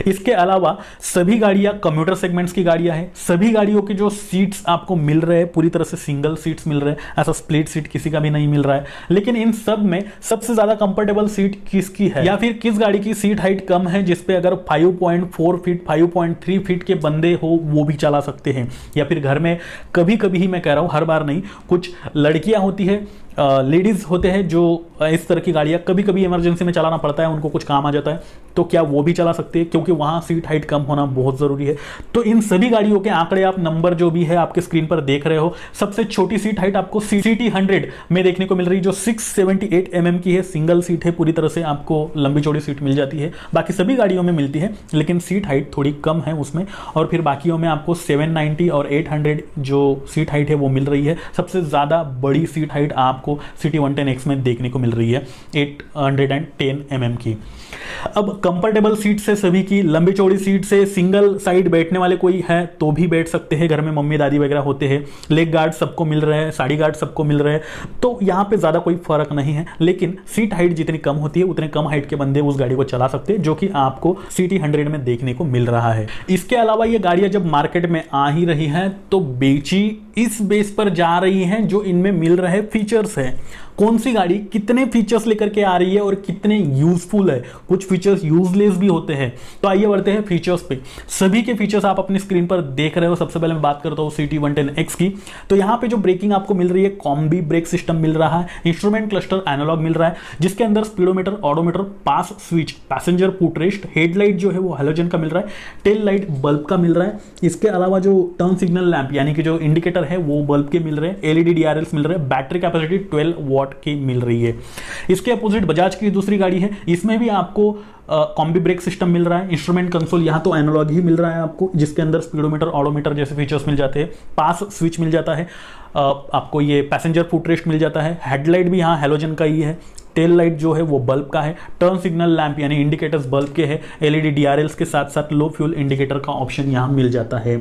इसके अलावा सभी गाड़ियां कम्यूटर सेगमेंट्स की गाड़ियां हैं। सभी गाड़ियों के जो सीट्स आपको मिल रहे हैं पूरी तरह से सिंगल सीट्स मिल रहे हैं, ऐसा स्प्लिट सीट किसी का भी नहीं मिल रहा है। लेकिन इन सब में सबसे ज्यादा कंफर्टेबल सीट किसकी है, या फिर किस गाड़ी की सीट हाइट कम है जिसपे अगर 5.4 फीट 5.3 फीट के बंदे हो वो भी चला सकते हैं, या फिर घर में कभी कभी ही, मैं कह रहा हूं हर बार नहीं, कुछ लड़कियां होती है, लेडीज होते हैं जो इस तरह की गाड़ियां कभी कभी इमरजेंसी में चलाना पड़ता है, उनको कुछ काम आ जाता है, तो क्या वो भी चला सकते हैं, क्योंकि वहां सीट हाइट कम होना बहुत जरूरी है। तो इन सभी गाड़ियों के आंकड़े, आप नंबर जो भी है आपके स्क्रीन पर देख रहे हो। सबसे छोटी सीट हाइट आपको CT100 में देखने को मिल रही है, जो 678 mm की है, सिंगल सीट है, पूरी तरह से आपको लंबी चौड़ी सीट मिल जाती है। बाकी सभी गाड़ियों में मिलती है, लेकिन सीट हाइट थोड़ी कम है उसमें, और फिर बाकियों में आपको 790 और 800 जो सीट हाइट है वो मिल रही है। सबसे ज्यादा बड़ी सीट हाइट आपको CT110X में देखने को मिल रही है, 810 mm की। अब अब कंफर्टेबल सीट से सभी की, लंबी चौड़ी सीट से सिंगल साइड बैठने वाले कोई है तो भी बैठ सकते हैं, घर में मम्मी दादी वगैरह होते हैं। लेग गार्ड सबको मिल रहे हैं, साड़ी गार्ड सबको मिल रहे हैं, तो यहाँ पे ज़्यादा कोई फर्क नहीं है। लेकिन सीट हाइट जितनी कम होती है उतने कम हाइट के बंदे उस गाड़ी को चला सकते हैं, जो कि आपको सिटी 100 में देखने को मिल रहा है। इसके अलावा ये गाड़ियाँ जब मार्केट में आ ही रही हैं तो बेची इस बेस पर जा रही हैं जो इनमें मिल रहे फीचर्स हैं। कौन सी गाड़ी कितने फीचर्स लेकर के आ रही है और कितने यूजफुल है, कुछ फीचर्स यूजलेस भी होते हैं। तो आइए बढ़ते हैं फीचर्स पे। सभी के फीचर्स आप अपनी स्क्रीन पर देख रहे हो। सबसे पहले मैं बात करता हूँ CT 110X की। तो यहाँ पे जो ब्रेकिंग आपको मिल रही है, कॉम्बी ब्रेक सिस्टम मिल रहा है, इंस्ट्रूमेंट क्लस्टर एनालॉग मिल रहा है, जिसके अंदर speedometer, odometer, pass switch, passenger foot rest, headlight जो है वो हैलोजन का मिल रहा है, टेल लाइट बल्ब का मिल रहा है। इसके अलावा जो टर्न सिग्नल लैंप यानी कि जो इंडिकेटर है वो बल्ब के मिल रहे हैं, LED DRLs मिल रहे हैं, बैटरी कैपेसिटी 12 वॉट की मिल रही है। इसके अपोजिट बजाज की दूसरी गाड़ी है, इसमें भी आपको कॉम्बी ब्रेक सिस्टम मिल रहा है, इंस्ट्रूमेंट कंसोल यहाँ तो एनालॉग ही मिल रहा है आपको, जिसके अंदर स्पीडोमीटर, ऑडोमीटर जैसे फीचर्स मिल जाते हैं, पास स्विच मिल जाता है, आपको ये पैसेंजर फुट रेस्ट मिल जाता है, हेडलाइट भी यहाँ हैलोजन का ही है, टेल लाइट जो है वो बल्ब का है, टर्न सिग्नल लैंप यानी इंडिकेटर्स बल्ब के हैं, LED DRLs के साथ साथ लो फ्यूल इंडिकेटर का ऑप्शन यहाँ मिल जाता है।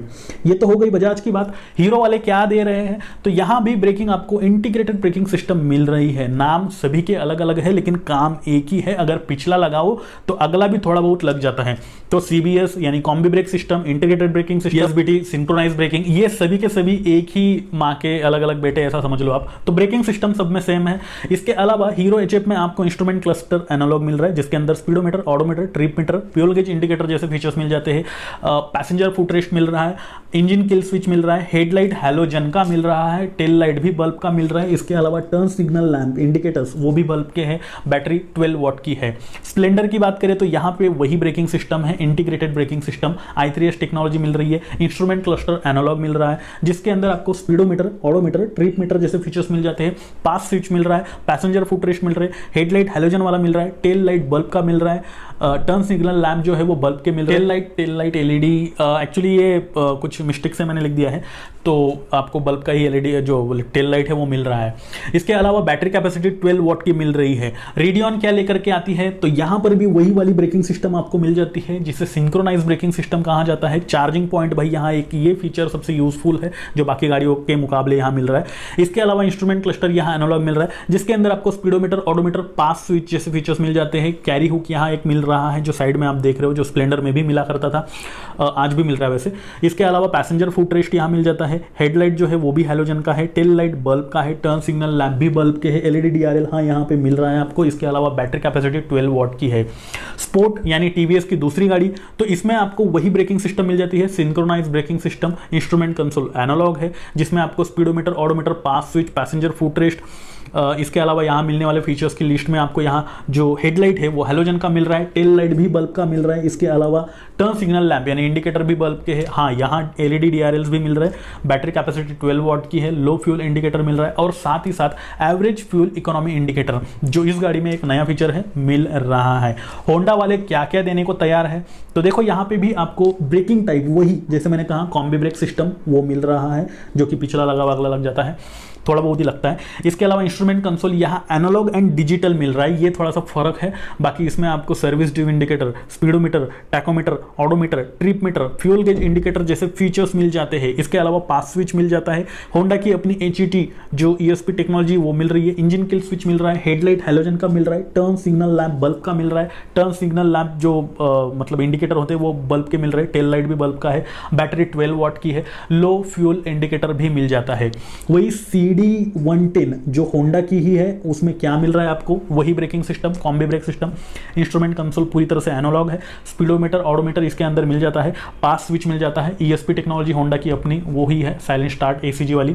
ये तो हो गई बजाज की बात। हीरो वाले क्या दे रहे हैं, तो यहाँ भी ब्रेकिंग आपको इंटीग्रेटेड ब्रेकिंग सिस्टम मिल रही है। नाम सभी के अलग अलग है लेकिन काम एक ही है। अगर पिछला लगाओ तो अगला भी थोड़ा बहुत लग जाता है। तो CBS यानी combi brake system, integrated braking system, SBT synchronise braking, ये सभी के सभी एक ही माँ के अलग अलग बेटे ऐसा समझ लो आप। तो ब्रेकिंग सिस्टम सब में सेम है। इसके अलावा हीरो HF में आपको इंस्ट्रूमेंट क्लस्टर एनालॉग मिल रहा है, जिसके अंदर speedometer, odometer, trip meter, fuel gauge indicator जैसे फीचर्स मिल जाते हैं, पैसेंजर फुट रेस्ट मिल रहा है, इंजन किल स्विच मिल रहा है, हेडलाइट हैलोजन का मिल रहा है, टेल लाइट भी बल्ब का मिल रहा है। इसके अलावा टर्न सिग्नल लैंप इंडिकेटर्स वो भी बल्ब के हैं, बैटरी 12 वॉट की है। स्प्लेंडर की बात करें तो यहाँ पे वही ब्रेकिंग सिस्टम है, integrated braking system, i3S technology मिल रही है, इंस्ट्रूमेंट क्लस्टर एनालॉग मिल रहा है, जिसके अंदर आपको स्पीडोमीटर, ऑडोमीटर, ट्रिप मीटर जैसे फीचर्स मिल जाते हैं, पास स्विच मिल रहा है, पैसेंजर फुट रेस्ट मिल रहे हैं, हेडलाइट हैलोजन वाला मिल रहा है, टेल लाइट बल्ब का मिल रहा है, टर्न सिग्नल लैंप जो है वो बल्ब के मिल रहे हैं, टेल लाइट LED, एक्चुअली ये कुछ मिस्टेक से मैंने लिख दिया है, तो आपको बल्ब का ही LED जो टेल लाइट है वो मिल रहा है। इसके अलावा बैटरी कैपेसिटी 12 वॉट की मिल रही है। रेडियन क्या लेकर के आती है, तो यहाँ पर भी वही वाली ब्रेकिंग सिस्टम आपको मिल जाती है, जिसे सिंक्रोनाइज ब्रेकिंग सिस्टम कहा जाता है। चार्जिंग पॉइंट भाई यहाँ एक ये फीचर सबसे यूजफुल है जो बाकी गाड़ियों के मुकाबले यहाँ मिल रहा है। इसके अलावा इंस्ट्रूमेंट क्लस्टर यहाँ एनालॉग मिल रहा है, जिसके अंदर आपको स्पीडोमीटर, ऑडोमीटर, पास स्विच जैसे फीचर्स मिल जाते हैं। कैरी हुक यहाँ एक मिल रहा है जो साइड में आप देख रहे हो, जो स्प्लेंडर में भी मिला करता था, आज भी मिल रहा है वैसे। इसके अलावा पैसेंजर फुट रेस्ट यहाँ मिल जाता है, हेडलाइट जो है वो भी हैलोजन का है, टेल लाइट बल्ब का है, टर्न सिग्नल लैंप भी बल्ब के है, LED DRL हाँ यहाँ पे मिल रहा है आपको। इसके अलावा बैटरी कैपेसिटी 12 वॉट की है। स्पोर्ट यानी TVS की दूसरी गाड़ी, तो इसमें आपको वही ब्रेकिंग सिस्टम मिल जाती है, synchronise braking system, instrument console analogue है, जिसमें आपको speedometer, odometer, pass switch, passenger foot rest, इसके अलावा यहाँ मिलने वाले फीचर्स की लिस्ट में आपको यहाँ जो हेडलाइट है वो हैलोजन का मिल रहा है, टेल लाइट भी बल्ब का मिल रहा है। इसके अलावा टर्न सिग्नल लैंप यानी इंडिकेटर भी बल्ब के है, हाँ यहाँ LED DRLs भी मिल रहे हैं, बैटरी कैपेसिटी 12 वॉट की है, लो फ्यूल इंडिकेटर मिल रहा है, और साथ ही साथ एवरेज फ्यूल इकोनॉमी इंडिकेटर जो इस गाड़ी में एक नया फीचर है मिल रहा है। होंडा वाले क्या क्या देने को तैयार है, तो देखो यहाँ पे भी आपको ब्रेकिंग टाइप वही जैसे मैंने कहा कॉम्बी ब्रेक सिस्टम वो मिल रहा है, जो कि पिछला लगा अगला लग जाता है, थोड़ा बहुत ही लगता है। इसके अलावा इंस्ट्रूमेंट कंसोल यहाँ एनालॉग एंड डिजिटल मिल रहा है, ये थोड़ा सा फर्क है। बाकी इसमें आपको service due indicator, speedometer, tachometer, odometer, trip meter, fuel gauge indicator जैसे फीचर्स मिल जाते हैं। इसके अलावा पास स्विच मिल जाता है, होंडा की अपनी HET जो ESP टेक्नोलॉजी वो मिल रही है, इंजन किल स्विच मिल रहा है, हेडलाइट हैलोजन का मिल रहा है, टर्न सिग्नल लैंप बल्ब का मिल रहा है, टर्न सिग्नल लैंप जो मतलब इंडिकेटर होते हैं वो बल्ब के मिल रहे हैं, टेल लाइट भी बल्ब का है, बैटरी 12 वॉट की है, लो फ्यूल इंडिकेटर भी मिल जाता है। वही CD 110 जो होंडा की ही है, उसमें क्या मिल रहा है आपको, वही braking system, combi brake system, instrument console पूरी तरह से एनालॉग है, स्पीडोमीटर, ऑडोमीटर इसके अंदर मिल जाता है, पास स्विच मिल जाता है, ESP टेक्नोलॉजी होंडा की अपनी वो ही है, साइलेंट स्टार्ट ACG वाली,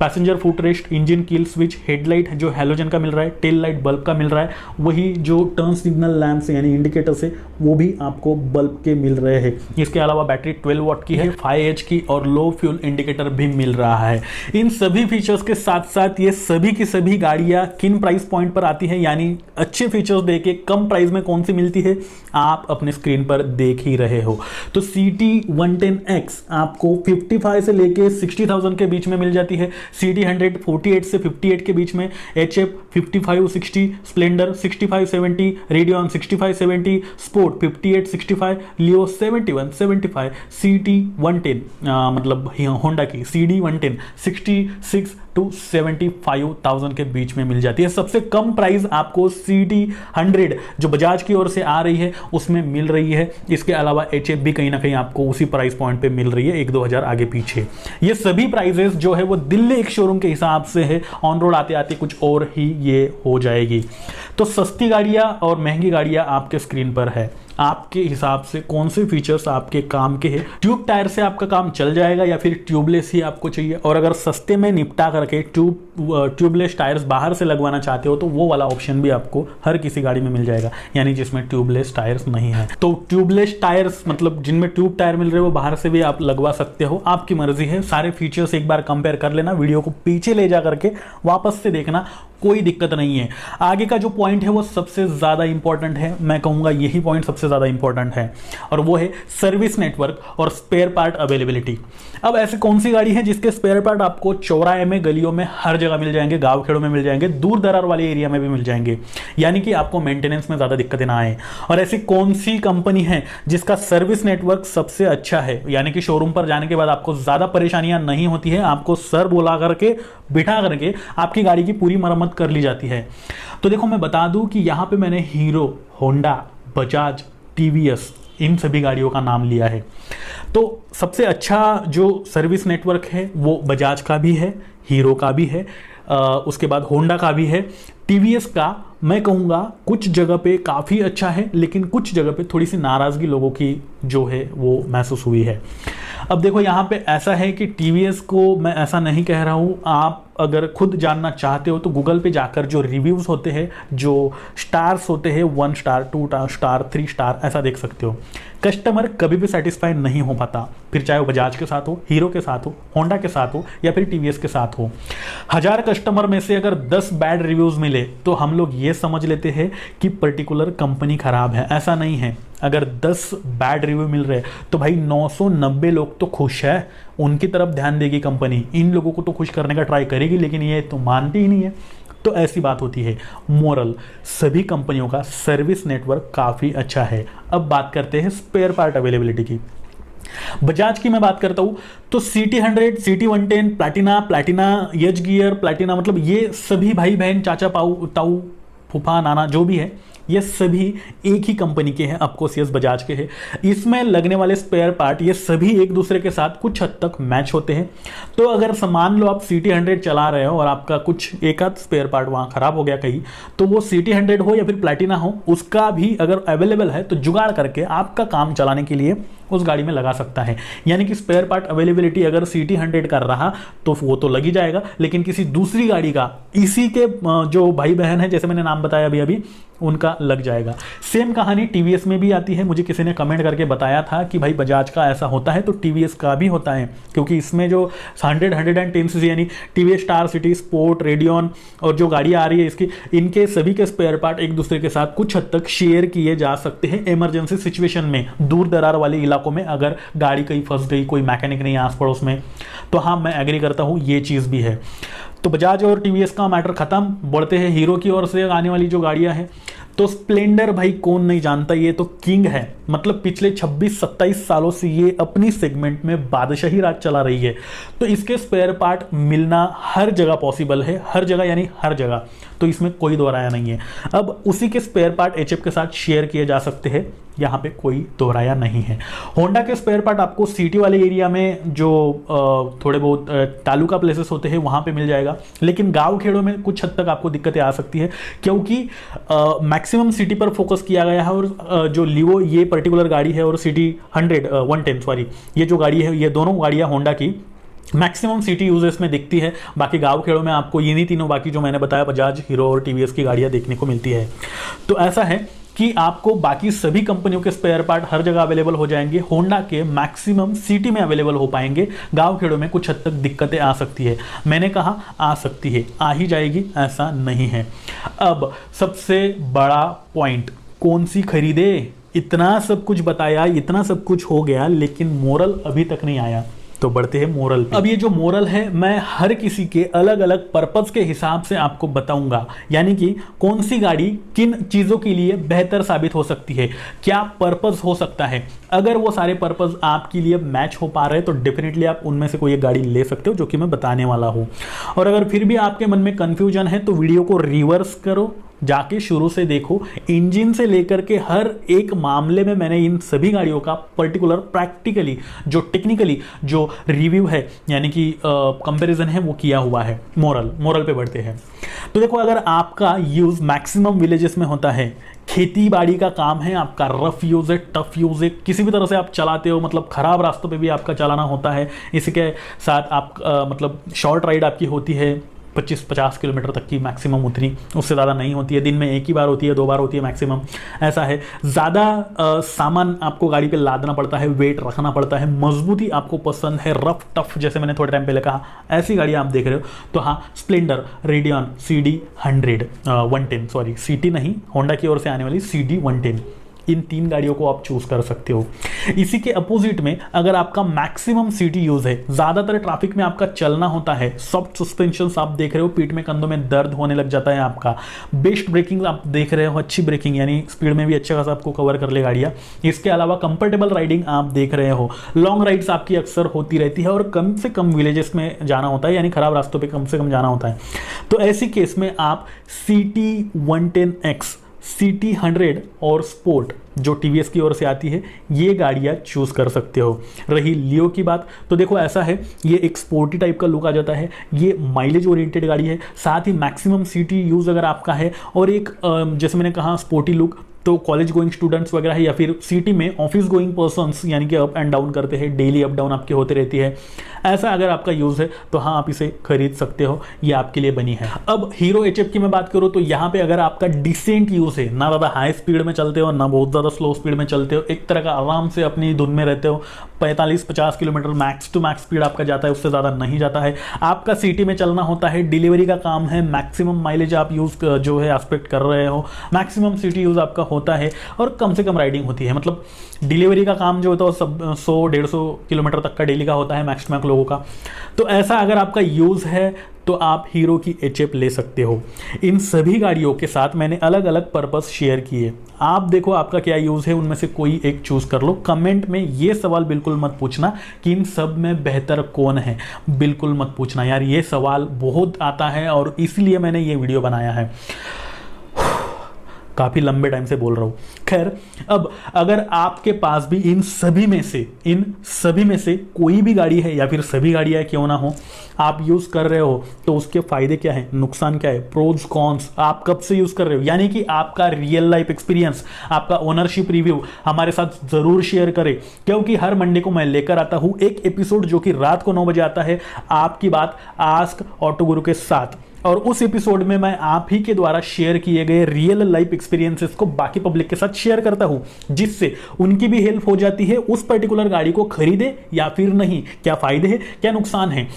passenger foot rest, engine kill switch, headlight जो हैलोजन का मिल रहा है, टेल लाइट बल्ब का मिल रहा है, वही जो टर्न सिग्नल लैंप से यानी इंडिकेटर से वो भी आपको बल्ब के मिल रहे हैं। इसके अलावा बैटरी 12 वॉट की है, 5H की, और लो फ्यूल इंडिकेटर भी मिल रहा है। इन सभी फीचर्स के साथ साथ ये सभी की सभी गाड़ियां किन प्राइस पॉइंट पर आती है, यानी अच्छे फीचर्स देके कम प्राइस में कौन सी मिलती है, आप अपने स्क्रीन पर देख ही रहे हो। तो CT110X आपको 55 से लेके 60,000 के बीच में मिल जाती है, CT100 48 से 58 के बीच में, HF 5560, स्प्लेंडर 6570, रेडियन 6570, स्पोर्ट 5865, लियो 7175, CT110 मतलब होंडा की CD110 66 to 75,000 के बीच में मिल जाती है। सबसे कम प्राइस आपको CT100 जो बजाज की ओर से आ रही है उसमें मिल रही है। इसके अलावा HF भी कहीं ना कहीं आपको उसी प्राइस पॉइंट पे मिल रही है, 1-2 हज़ार आगे पीछे। ये सभी प्राइजेस जो है वो दिल्ली एक शोरूम के हिसाब से है, ऑन रोड आते आते कुछ और ही ये हो जाएगी। तो सस्ती गाड़ियां और महंगी गाड़ियां आपके स्क्रीन पर है, आपके हिसाब से कौन से फीचर्स आपके काम के हैं। ट्यूब टायर से आपका काम चल जाएगा या फिर ट्यूबलेस ही आपको चाहिए, और अगर सस्ते में निपटा करके ट्यूबलेस टायर्स बाहर से लगवाना चाहते हो तो वो वाला ऑप्शन भी आपको हर किसी गाड़ी में मिल जाएगा, यानी जिसमें ट्यूबलेस टायर्स नहीं है। तो ट्यूबलेस टायर्स मतलब जिनमें ट्यूब टायर मिल रहे हो बाहर से भी आप लगवा सकते हो, आपकी मर्जी है। सारे फीचर्स एक बार कंपेयर कर लेना, वीडियो को पीछे ले जा करके वापस से देखना, कोई दिक्कत नहीं है। आगे का जो पॉइंट है वो सबसे ज़्यादा इंपॉर्टेंट है, मैं कहूँगा यही पॉइंट सबसे ज़्यादा इंपॉर्टेंट है, और वो है सर्विस नेटवर्क और स्पेयर पार्ट अवेलेबिलिटी। अब ऐसी कौन सी गाड़ी है जिसके स्पेयर पार्ट आपको चौराहे में, गलियों में, हर जगह मिल जाएंगे, गाँव खेड़ों में मिल जाएंगे, दूर दरार वाले एरिया में भी मिल जाएंगे, यानी कि आपको मेंटेनेंस में ज़्यादा दिक्कतें ना आए। और ऐसी कौन सी कंपनी है जिसका सर्विस नेटवर्क सबसे अच्छा है, यानी कि शोरूम पर जाने के बाद आपको ज़्यादा परेशानियां नहीं होती है, आपको सर बुला करके बिठा करके आपकी गाड़ी की पूरी मरम्मत कर ली जाती है। तो देखो मैं बता दूं कि यहां पे मैंने हीरो, होंडा, बजाज, TVS इन सभी गाड़ियों का नाम लिया है। तो सबसे अच्छा जो सर्विस नेटवर्क है वो बजाज का भी है, हीरो का भी है, उसके बाद होंडा का भी है। TVS का मैं कहूँगा कुछ जगह पे काफ़ी अच्छा है, लेकिन कुछ जगह पे थोड़ी सी नाराज़गी लोगों की जो है वो महसूस हुई है। अब देखो यहाँ पे ऐसा है कि TVS को मैं ऐसा नहीं कह रहा हूँ, आप अगर खुद जानना चाहते हो तो गूगल पे जाकर जो रिव्यूज़ होते हैं, जो स्टार्स होते हैं, 1 स्टार, 2 स्टार, 3 स्टार, ऐसा देख सकते हो। कस्टमर कभी भी सेटिस्फाई नहीं हो पाता, फिर चाहे वो बजाज के साथ हो, हीरो के साथ हो, होंडा के साथ हो या फिर TVS के साथ हो। 1000 कस्टमर में से अगर 10 बैड रिव्यूज़ मिले तो हम लोग ये समझ लेते हैं कि पर्टिकुलर कंपनी खराब है। ऐसा नहीं है, अगर 10 बैड रिव्यू मिल रहे तो भाई 990 लोग तो खुश है, उनकी तरफ ध्यान देगी कंपनी, इन लोगों को तो खुश करने का ट्राई करेगी, लेकिन ये तो मानती ही नहीं है। तो ऐसी बात होती है। मोरल, सभी कंपनियों का सर्विस नेटवर्क काफ़ी अच्छा है। अब बात करते हैं स्पेयर पार्ट अवेलेबिलिटी की। बजाज की मैं बात करता हूं तो CT100, CT110, Platina, as gear, Platina, मतलब ये सभी भाई बहन, चाचा ताऊ, फूफा, नाना जो भी है, ये सभी एक ही कंपनी के हैं, ऑफकोर्स बजाज के हैं। इसमें लगने वाले स्पेयर पार्ट ये सभी एक दूसरे के साथ कुछ हद तक मैच होते हैं। तो अगर मान लो आप CT100 चला रहे हो और आपका कुछ एक आध स्पेयर पार्ट वहाँ खराब हो गया कहीं, तो वो CT100 हो या फिर प्लैटिना हो, उसका भी अगर अवेलेबल है तो जुगाड़ करके आपका काम चलाने के लिए उस गाड़ी में लगा सकता है। यानी कि स्पेयर पार्ट अवेलेबिलिटी अगर CT100 कर रहा तो वो तो लग ही जाएगा, लेकिन किसी दूसरी गाड़ी का, इसी के जो भाई बहन है जैसे मैंने नाम बताया अभी उनका लग जाएगा। सेम कहानी TVS में भी आती है। मुझे किसी ने कमेंट करके बताया था कि भाई बजाज का ऐसा होता है तो TVS का भी होता है, क्योंकि इसमें जो 110 सीसी यानी TVS star city, sport, radian और जो गाड़ी आ रही है इसकी, इनके सभी के स्पेयर पार्ट एक दूसरे के साथ कुछ हद तक शेयर किए जा सकते हैं इमरजेंसी सिचुएशन में। दूर दरार वाले इलाकों में अगर गाड़ी कहीं फंस गई, कोई मैकेनिक नहीं आस पड़ोस में, तो हाँ मैं एग्री करता हूँ, ये चीज़ भी है। तो बजाज और TVS का मैटर खत्म। बढ़ते हैं हीरो की ओर से आने वाली जो गाड़ियां हैं। तो स्प्लेंडर भाई कौन नहीं जानता, ये तो किंग है। मतलब पिछले 26-27 सालों से ये अपनी सेगमेंट में बादशाही राज चला रही है। तो इसके स्पेयर पार्ट मिलना हर जगह पॉसिबल है, हर जगह यानी हर जगह, तो इसमें कोई दोहराया नहीं है। अब उसी के स्पेयर पार्ट HF के साथ शेयर किए जा सकते हैं, यहाँ पे कोई दोहराया नहीं है। होंडा के स्पेयर पार्ट आपको सिटी वाले एरिया में जो थोड़े बहुत तालुका प्लेसेस होते हैं वहाँ पे मिल जाएगा, लेकिन गांव खेड़ों में कुछ हद तक आपको दिक्कतें आ सकती है, क्योंकि मैक्सिमम सिटी पर फोकस किया गया है। और जो लियो ये पर्टिकुलर गाड़ी है और CT110 सॉरी, ये जो गाड़ी है, ये दोनों गाड़ियाँ होंडा की मैक्सिमम सिटी यूजर्स में दिखती है। बाकी गांव खेड़ों में आपको ये नहीं तीनों बाकी जो मैंने बताया बजाज, हीरो और TVS की गाड़ियां देखने को मिलती है। तो ऐसा है कि आपको बाकी सभी कंपनियों के स्पेयर पार्ट हर जगह अवेलेबल हो जाएंगे। होंडा के मैक्सिमम सिटी में अवेलेबल हो पाएंगे, गांव खेड़ों में कुछ हद तक दिक्कतें आ सकती है। मैंने कहा आ सकती है, आ ही जाएगी, ऐसा नहीं है। अब सबसे बड़ा पॉइंट कौन सी खरीदे? इतना सब कुछ बताया, इतना सब कुछ हो गया, लेकिन मोरल अभी तक नहीं आया। तो बढ़ते हैं मोरल पे। अब ये जो मोरल है मैं हर किसी के अलग अलग पर्पस के हिसाब से आपको बताऊंगा, यानी कि कौन सी गाड़ी किन चीजों के लिए बेहतर साबित हो सकती है, क्या पर्पस हो सकता है। अगर वो सारे पर्पस आपके लिए मैच हो पा रहे हैं तो डेफिनेटली आप उनमें से कोई एक गाड़ी ले सकते हो, जो कि मैं बताने वाला हूं। और अगर फिर भी आपके मन में कंफ्यूजन है तो वीडियो को रिवर्स करो, जाके शुरू से देखो। इंजन से लेकर के हर एक मामले में मैंने इन सभी गाड़ियों का पर्टिकुलर प्रैक्टिकली जो टेक्निकली जो रिव्यू है, यानी कि कंपैरिजन है, वो किया हुआ है। मोरल पे बढ़ते हैं। तो देखो, अगर आपका यूज मैक्सिमम विलेजेस में होता है, खेती बाड़ी का काम है, आपका रफ यूज है, टफ यूज है, किसी भी तरह से आप चलाते हो, मतलब खराब रास्तों पे भी आपका चलाना होता है, इसी के साथ आप मतलब शॉर्ट राइड आपकी होती है 25-50 किलोमीटर तक की मैक्सिमम, उतनी उससे ज़्यादा नहीं होती है, दिन में एक ही बार होती है, 2 बार होती है मैक्सिमम, ऐसा है। ज़्यादा सामान आपको गाड़ी पे लादना पड़ता है, वेट रखना पड़ता है, मजबूती आपको पसंद है, रफ टफ, जैसे मैंने थोड़े टाइम पहले कहा, ऐसी गाड़ी आप देख रहे हो तो हाँ, Splendor, radian CD 110, sorry city नहीं, होंडा की ओर से आने वाली CD 110, इन 3 गाड़ियों को आप चूज कर सकते हो। इसी के अपोजिट में अगर आपका मैक्सिमम सिटी यूज है, ज्यादातर ट्रैफिक में आपका चलना होता है, सॉफ्ट सस्पेंशन आप देख रहे हो, पीठ में कंधों में दर्द होने लग जाता है आपका, बेस्ट ब्रेकिंग आप देख रहे हो, अच्छी ब्रेकिंग, यानी स्पीड में भी अच्छा खासा आपको कवर कर ले गाड़ियां। इसके अलावा कंफर्टेबल राइडिंग आप देख रहे हो, लॉन्ग राइड्स आपकी अक्सर होती रहती है और कम से कम विलेजेस में जाना होता है, यानी खराब रास्तों पर कम से कम जाना होता है। तो ऐसी केस में आप CT 110X, CT 100 और स्पोर्ट जो TVS की ओर से आती है, ये गाड़ियाँ चूज कर सकते हो। रही लियो की बात, तो देखो ऐसा है, ये एक स्पोर्टी टाइप का लुक आ जाता है, ये माइलेज ओरिएंटेड गाड़ी है, साथ ही मैक्सिमम सिटी यूज अगर आपका है और एक जैसे मैंने कहा स्पोर्टी लुक, तो कॉलेज गोइंग स्टूडेंट्स वगैरह है या फिर सिटी में ऑफिस गोइंग पर्सन्स, यानी कि अप एंड डाउन करते हैं, डेली अप डाउन आपकी होती रहती है, ऐसा अगर आपका यूज है तो हाँ, आप इसे खरीद सकते हो, ये आपके लिए बनी है। अब हीरो HF की मैं बात करूँ तो यहाँ पे अगर आपका डिसेंट यूज है, ना ज़्यादा हाई स्पीड में चलते हो, ना बहुत ज़्यादा स्लो स्पीड में चलते हो, एक तरह का आराम से अपनी धुन में रहते हो, 45-50 kilometre max to max speed आपका जाता है, उससे ज़्यादा नहीं जाता है, आपका सिटी में चलना होता है, डिलीवरी का काम है, मैक्सिमम माइलेज आप यूज जो है एक्सपेक्ट कर रहे हो, मैक्सिमम सिटी यूज आपका होता है और कम से कम राइडिंग होती है, मतलब डिलीवरी का काम जो होता है सब 100-150 किलोमीटर तक का डेली का होता है मैक्स लोगों का। तो ऐसा अगर आपका यूज है तो आप हीरो की HF ले सकते हो। इन सभी गाड़ियों के साथ मैंने अलग अलग पर्पस शेयर किए, आप देखो आपका क्या यूज है, उनमें से कोई एक चूज कर लो। कमेंट में ये सवाल बिल्कुल मत पूछना कि इन सब में बेहतर कौन है, बिल्कुल मत पूछना यार, ये सवाल बहुत आता है और इसलिए मैंने ये वीडियो बनाया है। काफ़ी लंबे टाइम से बोल रहा हूँ। खैर, अब अगर आपके पास भी इन सभी में से कोई भी गाड़ी है या फिर सभी गाड़ियाँ क्यों ना हो, आप यूज़ कर रहे हो तो उसके फ़ायदे क्या है, नुकसान क्या है, प्रोज कॉन्स, आप कब से यूज़ कर रहे हो, यानी कि आपका रियल लाइफ एक्सपीरियंस, आपका ओनरशिप रिव्यू हमारे साथ ज़रूर शेयर करें, क्योंकि हर मंडे को मैं लेकर आता हूँ एक एपिसोड जो कि रात को 9 बजे आता है, आपकी बात आस्क ऑटो गुरु के साथ। और उस एपिसोड में मैं आप ही के द्वारा शेयर किए गए रियल लाइफ एक्सपीरियंसेस को बाकी पब्लिक के साथ शेयर करता हूं, जिससे उनकी भी हेल्प हो जाती है उस पर्टिकुलर गाड़ी को खरीदे या फिर नहीं, क्या फायदे हैं क्या नुकसान है।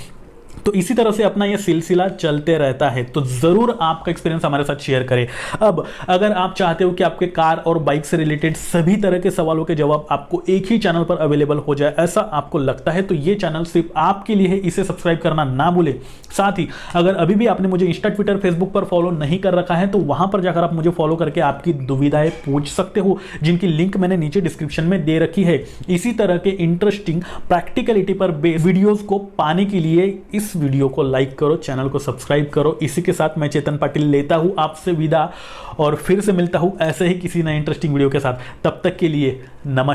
तो इसी तरह से अपना ये सिलसिला चलते रहता है, तो जरूर आपका एक्सपीरियंस हमारे साथ शेयर करें। अब अगर आप चाहते हो कि आपके कार और बाइक से रिलेटेड सभी तरह के सवालों के जवाब आपको एक ही चैनल पर अवेलेबल हो जाए, ऐसा आपको लगता है, तो ये चैनल सिर्फ आपके लिए है, इसे सब्सक्राइब करना ना भूलें। साथ ही अगर अभी भी आपने मुझे इंस्टा, ट्विटर, फेसबुक पर फॉलो नहीं कर रखा है तो वहां पर जाकर आप मुझे फॉलो करके आपकी दुविधाएं पूछ सकते हो, जिनकी लिंक मैंने नीचे डिस्क्रिप्शन में दे रखी है। इसी तरह के इंटरेस्टिंग प्रैक्टिकलिटी पर बेस्ड वीडियोस को पाने के लिए इस वीडियो को लाइक करो, चैनल को सब्सक्राइब करो। इसी के साथ मैं चेतन पाटिल लेता हूं आपसे विदा और फिर से मिलता हूं ऐसे ही किसी नए इंटरेस्टिंग वीडियो के साथ। तब तक के लिए नमस्कार।